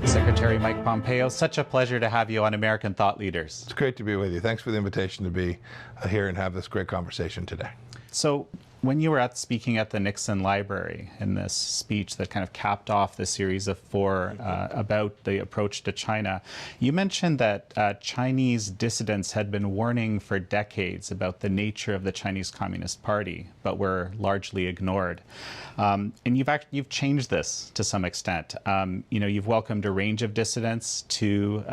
Secretary Mike Pompeo, such a pleasure to have you on American Thought Leaders. It's great to be with you. Thanks for the invitation to be here and have this great conversation today. So, when you were speaking at the Nixon Library in this speech that kind of capped off the series of four about the approach to China, you mentioned that Chinese dissidents had been warning for decades about the nature of the Chinese Communist Party, but were largely ignored. And you've changed this to some extent. You've welcomed a range of dissidents to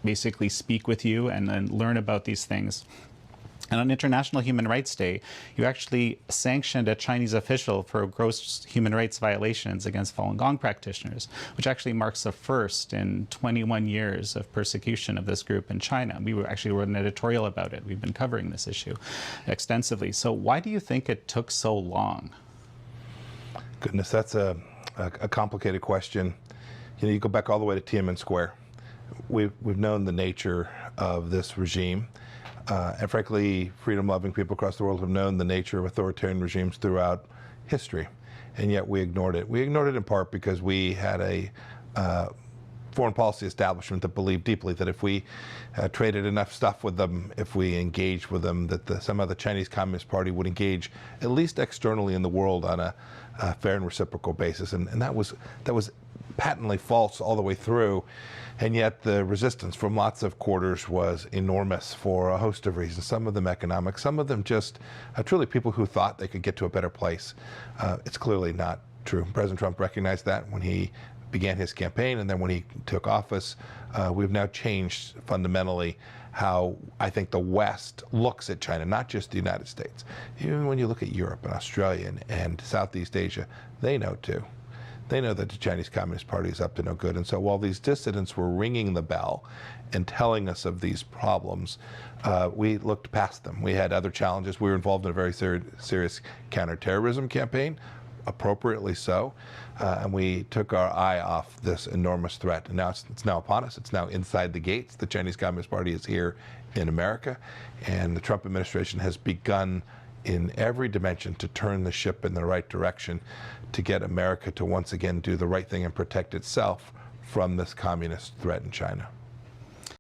basically speak with you and learn about these things. And on International Human Rights Day, you actually sanctioned a Chinese official for gross human rights violations against Falun Gong practitioners, which actually marks the first in 21 years of persecution of this group in China. We actually wrote an editorial about it. We've been covering this issue extensively. So why do you think it took so long? Goodness, that's a complicated question. You go back all the way to Tiananmen Square. We've known the nature of this regime. And frankly, freedom-loving people across the world have known the nature of authoritarian regimes throughout history, and yet we ignored it. We ignored it in part because we had a foreign policy establishment that believed deeply that if we traded enough stuff with them, if we engaged with them, that somehow the Chinese Communist Party would engage, at least externally in the world, on a fair and reciprocal basis. And that was patently false all the way through, and yet the resistance from lots of quarters was enormous for a host of reasons, some of them economic, some of them just truly people who thought they could get to a better place. It's clearly not true. President Trump recognized that when he began his campaign, and then when he took office. We've now changed fundamentally how I think the West looks at China, not just the United States. Even when you look at Europe and Australia and Southeast Asia, they know too. They know that the Chinese Communist Party is up to no good. And so while these dissidents were ringing the bell and telling us of these problems, we looked past them. We had other challenges. We were involved in a very serious counterterrorism campaign, appropriately so, and we took our eye off this enormous threat. And now it's now upon us. It's now inside the gates. The Chinese Communist Party is here in America, and the Trump administration has begun in every dimension to turn the ship in the right direction to get America to once again do the right thing and protect itself from this communist threat in China.